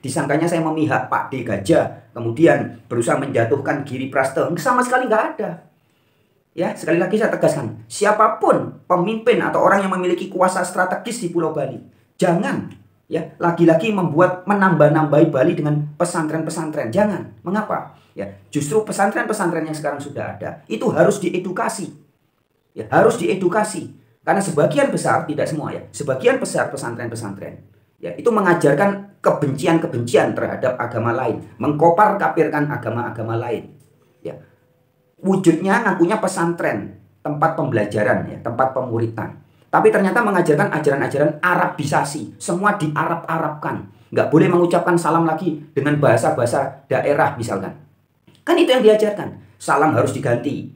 disangkanya saya memihak Pak D Gajah, kemudian berusaha menjatuhkan Giri Praste. Sama sekali nggak ada. Ya, sekali lagi saya tegaskan, siapapun pemimpin atau orang yang memiliki kuasa strategis di Pulau Bali, jangan ya lagi-lagi menambah-nambahi Bali dengan pesantren-pesantren. Jangan. Mengapa? Ya, justru pesantren-pesantren yang sekarang sudah ada itu harus diedukasi. Ya, harus diedukasi. Karena sebagian besar, tidak semua ya, sebagian besar pesantren-pesantren ya itu mengajarkan kebencian-kebencian terhadap agama lain, mengkopar-kapirkan agama-agama lain. Ya. Wujudnya ngakunya pesantren, tempat pembelajaran ya, tempat pemuritan. Tapi ternyata mengajarkan ajaran-ajaran Arabisasi, semua di-Arab-Arabkan. Nggak boleh mengucapkan salam lagi dengan bahasa-bahasa daerah misalkan. Kan itu yang diajarkan. Salam harus diganti.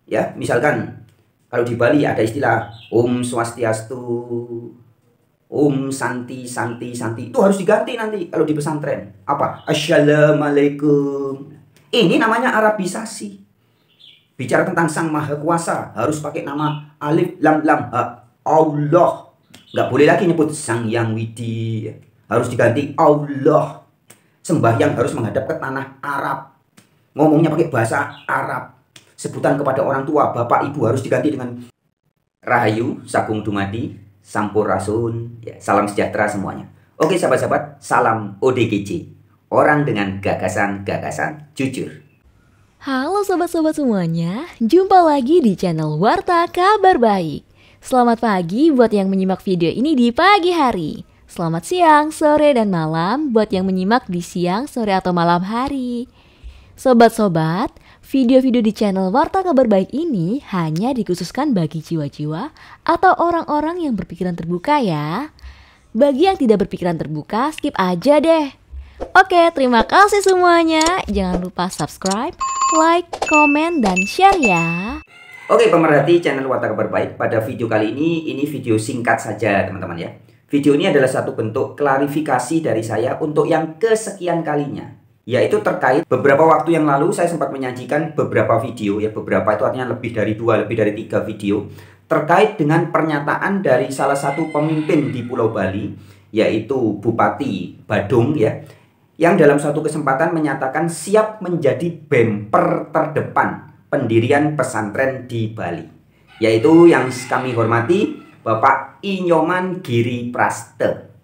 Ya, misalkan kalau di Bali ada istilah Om Swastiastu, Om Santi, Santi, Santi. Itu harus diganti nanti kalau di pesantren. Apa? Assalamualaikum. Ini namanya Arabisasi. Bicara tentang Sang Maha Kuasa harus pakai nama Alif Lam Lam Ha, Allah. Nggak boleh lagi nyebut Sang Yang Widi. Harus diganti Allah. Sembahyang harus menghadap ke tanah Arab. Ngomongnya pakai bahasa Arab. Sebutan kepada orang tua, bapak, ibu harus diganti dengan Rahayu, Sagung Dumadi, Sampurasun. Ya, salam sejahtera semuanya. Oke sahabat-sahabat, salam ODGJ. Orang dengan gagasan-gagasan jujur. Halo sobat-sobat semuanya, jumpa lagi di channel Warta Kabar Baik. Selamat pagi buat yang menyimak video ini di pagi hari. Selamat siang, sore, dan malam buat yang menyimak di siang, sore, atau malam hari. Sobat-sobat, video-video di channel Warta Kabar Baik ini hanya dikhususkan bagi jiwa-jiwa atau orang-orang yang berpikiran terbuka ya. Bagi yang tidak berpikiran terbuka, skip aja deh. Oke, terima kasih semuanya. Jangan lupa subscribe, like, komen, dan share ya. Oke pemerhati channel Warta Kabar Baik, pada video kali ini video singkat saja teman-teman ya. Video ini adalah satu bentuk klarifikasi dari saya untuk yang kesekian kalinya, yaitu terkait beberapa waktu yang lalu saya sempat menyajikan beberapa video ya, beberapa itu artinya lebih dari 2, lebih dari 3 video terkait dengan pernyataan dari salah satu pemimpin di Pulau Bali, yaitu Bupati Badung ya, yang dalam suatu kesempatan menyatakan siap menjadi bemper terdepan pendirian pesantren di Bali, yaitu yang kami hormati Bapak Inyoman Giri Praste.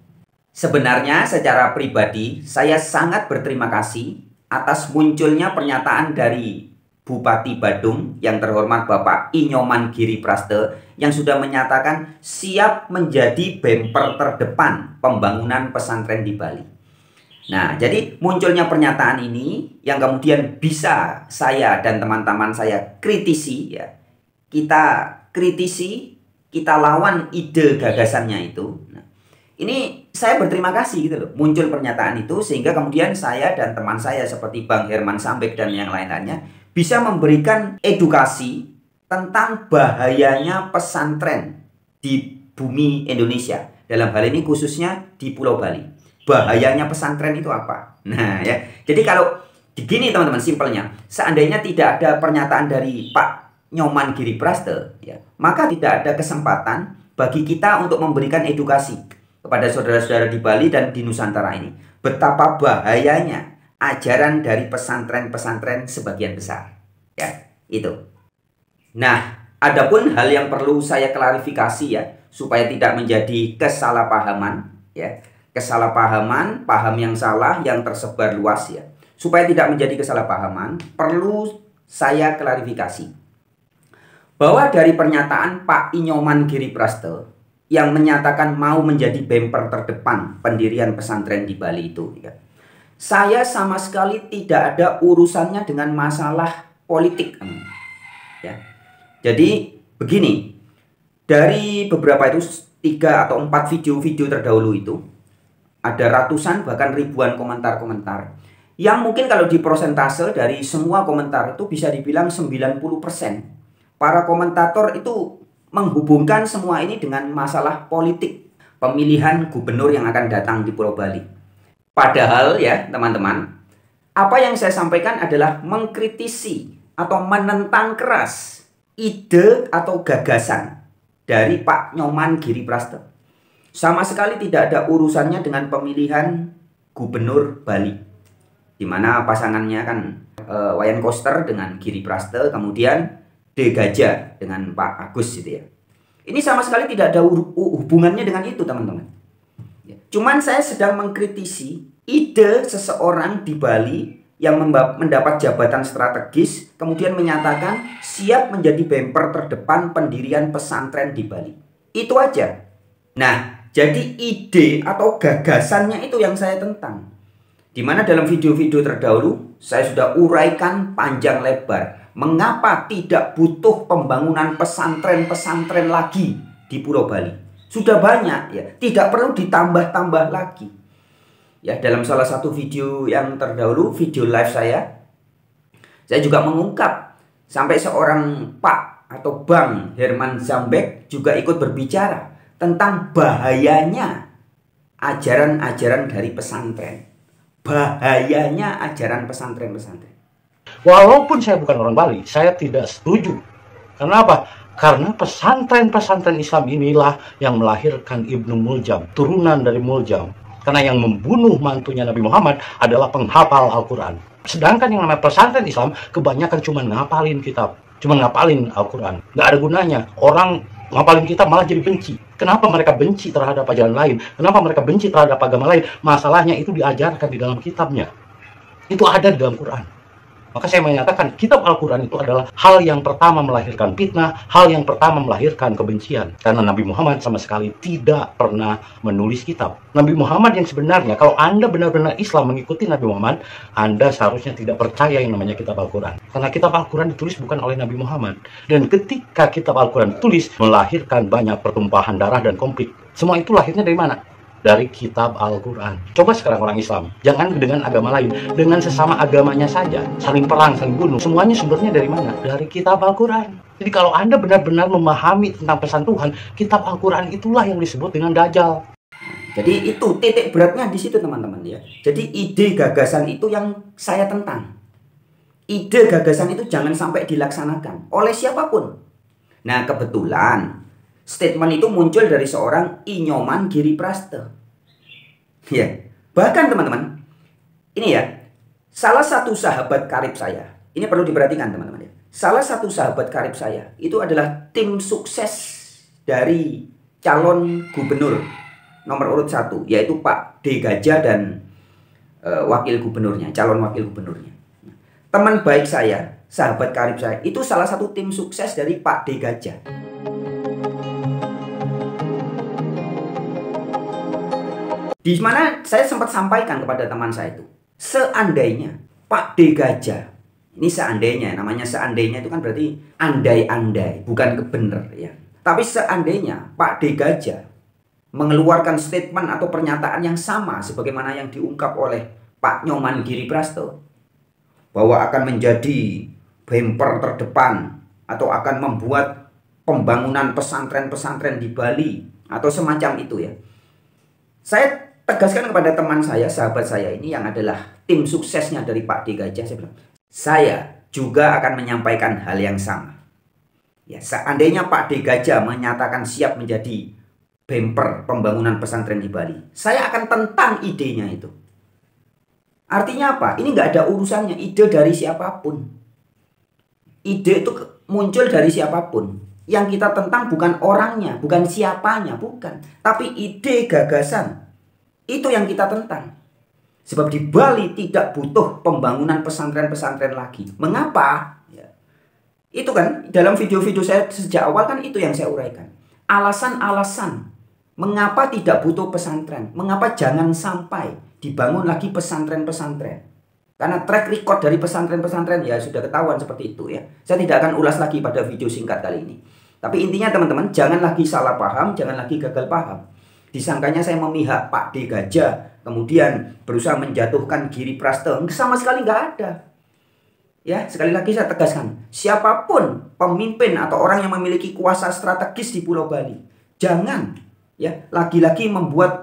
Sebenarnya secara pribadi saya sangat berterima kasih atas munculnya pernyataan dari Bupati Badung yang terhormat Bapak Inyoman Giri Praste yang sudah menyatakan siap menjadi bemper terdepan pembangunan pesantren di Bali. Nah, jadi munculnya pernyataan ini yang kemudian bisa saya dan teman-teman saya kritisi ya. Kita kritisi, kita lawan ide gagasannya itu. Nah, ini saya berterima kasih gitu loh. Muncul pernyataan itu sehingga kemudian saya dan teman saya seperti Bang Herman Sambek dan yang lain-lainnya bisa memberikan edukasi tentang bahayanya pesantren di bumi Indonesia. Dalam hal ini khususnya di Pulau Bali. Bahayanya pesantren itu apa? Nah ya, jadi kalau begini teman-teman simpelnya, seandainya tidak ada pernyataan dari Pak Nyoman Giri Praste ya, maka tidak ada kesempatan bagi kita untuk memberikan edukasi kepada saudara-saudara di Bali dan di Nusantara ini betapa bahayanya ajaran dari pesantren-pesantren sebagian besar ya, itu. Nah, adapun hal yang perlu saya klarifikasi ya, supaya tidak menjadi kesalahpahaman ya. Kesalahpahaman, paham yang salah yang tersebar luas ya. Supaya tidak menjadi kesalahpahaman, perlu saya klarifikasi bahwa dari pernyataan Pak Inyoman Giri Praste yang menyatakan mau menjadi bemper terdepan pendirian pesantren di Bali itu ya, saya sama sekali tidak ada urusannya dengan masalah politik ya. Jadi begini, dari beberapa itu 3 atau 4 video-video terdahulu itu ada ratusan bahkan ribuan komentar-komentar yang mungkin kalau diprosentase dari semua komentar itu bisa dibilang 90%. Para komentator itu menghubungkan semua ini dengan masalah politik pemilihan gubernur yang akan datang di Pulau Bali. Padahal ya teman-teman, apa yang saya sampaikan adalah mengkritisi atau menentang keras ide atau gagasan dari Pak Nyoman Giri Praste. Sama sekali tidak ada urusannya dengan pemilihan Gubernur Bali, di mana pasangannya kan Wayan Koster dengan Giri Praste, kemudian D. Gajah dengan Pak Agus gitu ya. Ini sama sekali tidak ada hubungannya dengan itu, teman-teman. Cuman saya sedang mengkritisi ide seseorang di Bali yang mendapat jabatan strategis, kemudian menyatakan siap menjadi bemper terdepan pendirian pesantren di Bali. Itu aja. Nah, jadi ide atau gagasannya itu yang saya tentang. Dimana dalam video-video terdahulu saya sudah uraikan panjang lebar mengapa tidak butuh pembangunan pesantren-pesantren lagi di Pulau Bali. Sudah banyak ya, tidak perlu ditambah-tambah lagi. Ya, dalam salah satu video yang terdahulu, video live saya juga mengungkap sampai seorang Pak atau Bang Herman Zambek juga ikut berbicara tentang bahayanya ajaran-ajaran dari pesantren. Bahayanya ajaran pesantren-pesantren. Walaupun saya bukan orang Bali, saya tidak setuju. Karena apa? Karena pesantren-pesantren Islam inilah yang melahirkan Ibnu Muljam, turunan dari Muljam. Karena yang membunuh mantunya Nabi Muhammad adalah penghafal Al-Quran. Sedangkan yang namanya pesantren Islam kebanyakan cuma ngapalin kitab, cuma ngapalin Al-Quran. Nggak ada gunanya. Orang ngapalin kitab malah jadi benci. Kenapa mereka benci terhadap ajaran lain? Kenapa mereka benci terhadap agama lain? Masalahnya itu diajarkan di dalam kitabnya. Itu ada di dalam Quran. Maka saya menyatakan kitab Al-Quran itu adalah hal yang pertama melahirkan fitnah, hal yang pertama melahirkan kebencian. Karena Nabi Muhammad sama sekali tidak pernah menulis kitab. Nabi Muhammad yang sebenarnya, kalau Anda benar-benar Islam mengikuti Nabi Muhammad, Anda seharusnya tidak percaya yang namanya kitab Al-Quran. Karena kitab Al-Quran ditulis bukan oleh Nabi Muhammad. Dan ketika kitab Al-Quran ditulis, melahirkan banyak pertumpahan darah dan konflik. Semua itu lahirnya dari mana? Dari kitab Al-Quran. Coba sekarang orang Islam, jangan dengan agama lain, dengan sesama agamanya saja, saling perang, saling bunuh, semuanya sumbernya dari mana? Dari kitab Al-Quran. Jadi kalau Anda benar-benar memahami tentang pesan Tuhan, kitab Al-Quran itulah yang disebut dengan Dajjal. Jadi itu titik beratnya di situ, teman-teman ya. Jadi ide gagasan itu yang saya tentang. Ide gagasan itu jangan sampai dilaksanakan oleh siapapun. Nah, kebetulan statement itu muncul dari seorang Inyoman Giri Praste. Ya, bahkan teman-teman, ini ya, salah satu sahabat karib saya. Ini perlu diperhatikan teman-teman ya. Salah satu sahabat karib saya itu adalah tim sukses dari calon gubernur nomor urut 1, yaitu Pak D. Gajah dan wakil gubernurnya, calon wakil gubernurnya. Teman baik saya, sahabat karib saya, itu salah satu tim sukses dari Pak D. Gajah. Di mana saya sempat sampaikan kepada teman saya itu, seandainya Pak D. Gajah, ini seandainya, namanya seandainya itu kan berarti andai-andai, bukan kebenar ya. Tapi seandainya Pak D. Gajah mengeluarkan statement atau pernyataan yang sama sebagaimana yang diungkap oleh Pak Nyoman Giri Praste, bahwa akan menjadi bemper terdepan atau akan membuat pembangunan pesantren-pesantren di Bali atau semacam itu ya. Saya tegaskan kepada teman saya, sahabat saya ini yang adalah tim suksesnya dari Pak D. Gajah, saya bilang, saya juga akan menyampaikan hal yang sama. Ya, seandainya Pak D. Gajah menyatakan siap menjadi bemper pembangunan pesantren di Bali, saya akan tentang idenya itu. Artinya apa? Ini nggak ada urusannya ide dari siapapun. Ide itu muncul dari siapapun. Yang kita tentang bukan orangnya, bukan siapanya, bukan. Tapi ide gagasan. Itu yang kita tentang. Sebab di Bali tidak butuh pembangunan pesantren-pesantren lagi. Mengapa? Ya. Itu kan dalam video-video saya sejak awal kan itu yang saya uraikan. Alasan-alasan mengapa tidak butuh pesantren. Mengapa jangan sampai dibangun lagi pesantren-pesantren. Karena track record dari pesantren-pesantren ya sudah ketahuan seperti itu ya. Saya tidak akan ulas lagi pada video singkat kali ini. Tapi intinya teman-teman, jangan lagi salah paham, jangan lagi gagal paham. Disangkanya saya memihak Pak D. Gajah, kemudian berusaha menjatuhkan Giri Praste. Sama sekali nggak ada. Ya, sekali lagi saya tegaskan, siapapun pemimpin atau orang yang memiliki kuasa strategis di Pulau Bali, jangan ya lagi-lagi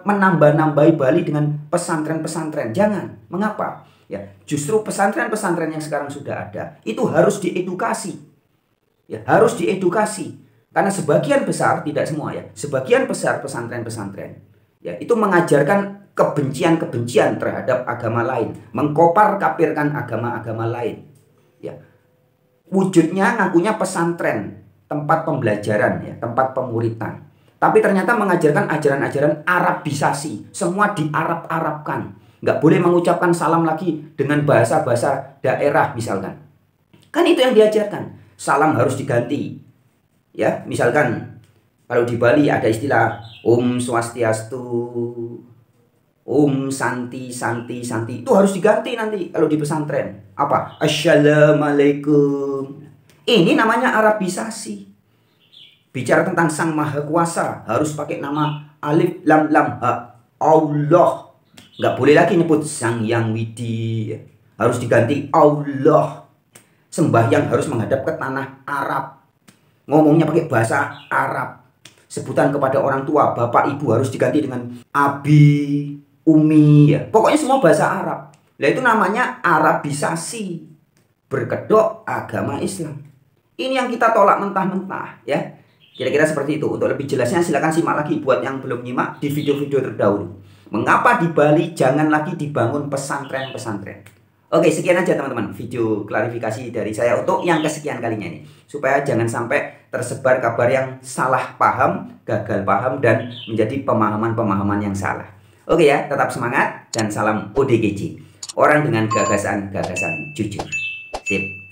menambah-nambahi Bali dengan pesantren-pesantren. Jangan. Mengapa? Ya, justru pesantren-pesantren yang sekarang sudah ada itu harus diedukasi. Ya, harus diedukasi. Karena sebagian besar, tidak semua ya, sebagian besar pesantren-pesantren ya itu mengajarkan kebencian-kebencian terhadap agama lain, mengkopar-kapirkan agama-agama lain. Ya. Wujudnya ngakunya pesantren, tempat pembelajaran, ya, tempat pemuritan. Tapi ternyata mengajarkan ajaran-ajaran Arabisasi, semua di-Arab-Arabkan. Nggak boleh mengucapkan salam lagi dengan bahasa-bahasa daerah misalkan. Kan itu yang diajarkan. Salam harus diganti. Ya, misalkan kalau di Bali ada istilah Om Swastiastu, Om Santi, Santi, Santi. Itu harus diganti nanti kalau di pesantren. Apa? Assalamualaikum. Ini namanya Arabisasi. Bicara tentang Sang Maha Kuasa harus pakai nama alif lam lam ha. Allah. Nggak boleh lagi nyebut Sang Yang Widi. Harus diganti Allah. Sembahyang harus menghadap ke tanah Arab. Ngomongnya pakai bahasa Arab. Sebutan kepada orang tua, bapak, ibu harus diganti dengan abi, umi. Ya. Pokoknya semua bahasa Arab. Nah itu namanya Arabisasi. Berkedok agama Islam. Ini yang kita tolak mentah-mentah. Ya. Kira-kira seperti itu. Untuk lebih jelasnya silakan simak lagi buat yang belum nyimak di video-video terdahulu. Mengapa di Bali jangan lagi dibangun pesantren-pesantren? Oke, sekian aja teman-teman video klarifikasi dari saya untuk yang kesekian kalinya ini. Supaya jangan sampai tersebar kabar yang salah paham, gagal paham, dan menjadi pemahaman-pemahaman yang salah. Oke ya, tetap semangat dan salam ODGJ. Orang dengan gagasan-gagasan jujur. Sip.